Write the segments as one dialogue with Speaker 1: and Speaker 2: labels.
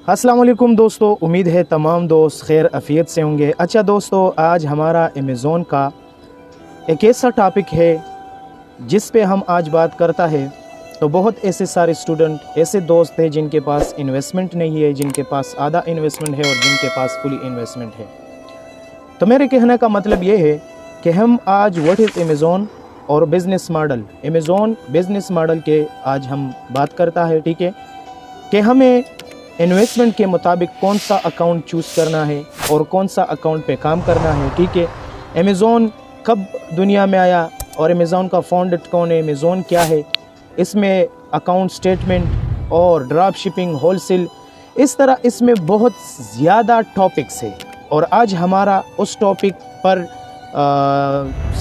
Speaker 1: अस्सलाम वालेकुम दोस्तों, उम्मीद है तमाम दोस्त खैर अफ़ियत से होंगे। अच्छा दोस्तों, आज हमारा अमेज़ॉन का एक ऐसा टॉपिक है जिस पे हम आज बात करता है। तो बहुत ऐसे सारे स्टूडेंट, ऐसे दोस्त हैं जिनके पास इन्वेस्टमेंट नहीं है, जिनके पास आधा इन्वेस्टमेंट है और जिनके पास फुली इन्वेस्टमेंट है। तो मेरे कहने का मतलब ये है कि हम आज व्हाट इज़ अमेज़ॉन और business model, Amazon business model के आज हम बात करता है। ठीक है कि हमें इन्वेस्टमेंट के मुताबिक कौन सा अकाउंट चूज़ करना है और कौन सा अकाउंट पे काम करना है। ठीक है, अमेज़ॉन कब दुनिया में आया और अमेज़ॉन का फाउंडर कौन है, अमेज़ॉन क्या है, इसमें अकाउंट स्टेटमेंट और ड्रॉप शिपिंग, होलसेल, इस तरह इसमें बहुत ज़्यादा टॉपिक्स है। और आज हमारा उस टॉपिक पर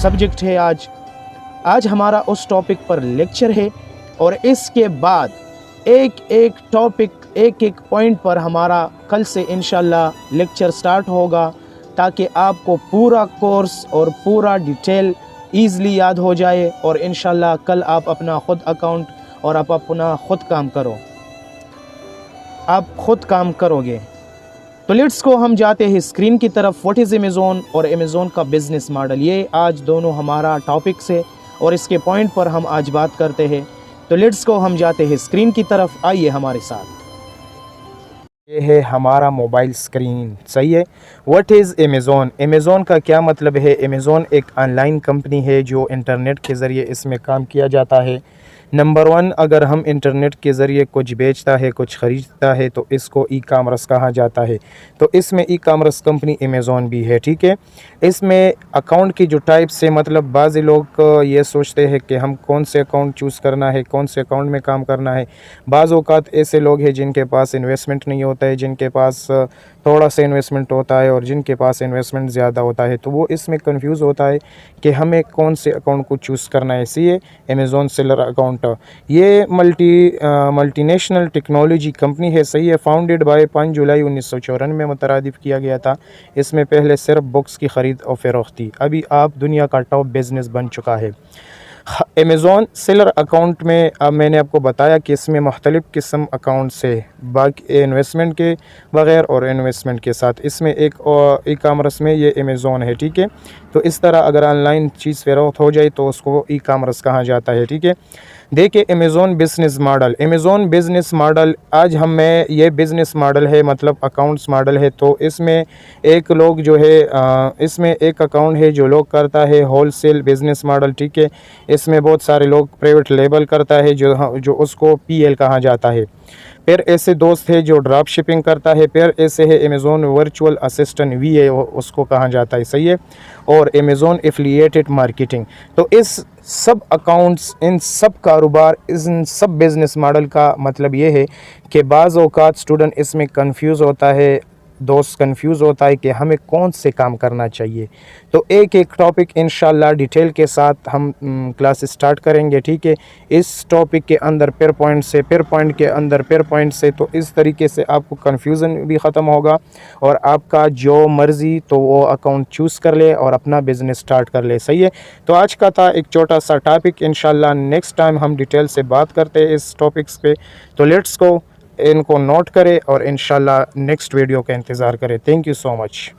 Speaker 1: सब्जेक्ट है, आज हमारा उस टॉपिक पर लेक्चर है। और इसके बाद एक एक टॉपिक, एक एक पॉइंट पर हमारा कल से इंशाल्लाह लेक्चर स्टार्ट होगा, ताकि आपको पूरा कोर्स और पूरा डिटेल ईज़िली याद हो जाए और इंशाल्लाह कल आप अपना ख़ुद अकाउंट और आप अपना ख़ुद काम करोगे। तो लेट्स को हम जाते हैं स्क्रीन की तरफ। व्हाट इज़ अमेज़ॉन और अमेज़ॉन का बिज़नेस मॉडल, ये आज दोनों हमारा टॉपिक्स है और इसके पॉइंट पर हम आज बात करते हैं। तो लेट्स को हम जाते हैं स्क्रीन की तरफ, आइए हमारे साथ। ये है हमारा मोबाइल स्क्रीन, सही है। व्हाट इज़ अमेज़ॉन, अमेज़ॉन का क्या मतलब है। अमेज़ॉन एक ऑनलाइन कंपनी है जो इंटरनेट के ज़रिए इसमें काम किया जाता है। नंबर 1, अगर हम इंटरनेट के ज़रिए कुछ बेचता है, कुछ ख़रीदता है तो इसको ई कामर्स कहा जाता है। तो इसमें ई कामर्स कंपनी अमेज़ॉन भी है। ठीक है, इसमें अकाउंट की जो टाइप्स है, मतलब बाज़ लोग ये सोचते हैं कि हम कौन से अकाउंट चूज़ करना है, कौन से अकाउंट में काम करना है। बाज़ औक़ात ऐसे लोग हैं जिनके पास इन्वेस्टमेंट नहीं होता है, जिनके पास थोड़ा सा इन्वेस्टमेंट होता है और जिनके पास इन्वेस्टमेंट ज़्यादा होता है, तो वो इसमें कंफ्यूज होता है कि हमें कौन से अकाउंट को चूज़ करना है। इसी अमेज़ॉन सेलर अकाउंट, ये मल्टीनेशनल टेक्नोलॉजी कंपनी है, सही है। फाउंडेड बाय 5 जुलाई 1994 में मुतरादिफ किया गया था। इसमें पहले सिर्फ बुक्स की ख़रीद और फ़रोख्त थी, अभी आप दुनिया का टॉप बिज़नेस बन चुका है। अमेज़ॉन सेलर अकाउंट में अब मैंने आपको बताया कि इसमें मुख्तलिफ़ किस्म अकाउंट्स है, बाकी इन्वेस्टमेंट के बग़ैर और इन्वेस्टमेंट के साथ। इसमें एक ई कामर्स में ये अमेज़ॉन है। ठीक है, तो इस तरह अगर ऑनलाइन चीज़ फ़रोख्त हो जाए तो उसको ई कामर्स कहा जाता है। ठीक है, देखिए Amazon business model, Amazon business model आज में ये बिज़नेस मॉडल है, मतलब अकाउंट्स मॉडल है। तो इसमें एक लोग जो है इसमें एक अकाउंट है जो लोग करता है होलसेल बिज़नेस मॉडल। ठीक है, इसमें बहुत सारे लोग प्राइवेट लेबल करता है जो उसको PL कहा जाता है। फिर ऐसे दोस्त है जो ड्रॉप शिपिंग करता है। फिर ऐसे है अमेज़ॉन वर्चुअल असिस्टेंट, VA उसको कहा जाता है, सही है। और अमेज़ॉन एफिलिएटेड मार्केटिंग। तो इस सब अकाउंट्स, इन सब कारोबार, इन सब बिज़नेस मॉडल का मतलब ये है कि बाज़ औक़ात स्टूडेंट इसमें कंफ्यूज होता है, दोस्त कंफ्यूज होता है कि हमें कौन से काम करना चाहिए। तो एक एक टॉपिक इंशाल्लाह डिटेल के साथ हम क्लास स्टार्ट करेंगे। ठीक है, इस टॉपिक के अंदर फिर पॉइंट से, फिर पॉइंट के अंदर फिर पॉइंट से, तो इस तरीके से आपको कन्फ्यूज़न भी ख़त्म होगा और आपका जो मर्ज़ी तो वो अकाउंट चूज़ कर ले और अपना बिज़नेस स्टार्ट कर ले, सही है। तो आज का था एक छोटा सा टॉपिक, इंशाल्लाह नेक्स्ट टाइम हम डिटेल से बात करते हैं इस टॉपिक्स पे। तो लेट्स को इनको नोट करें और इंशाल्लाह नेक्स्ट वीडियो का इंतज़ार करें। Thank you so much.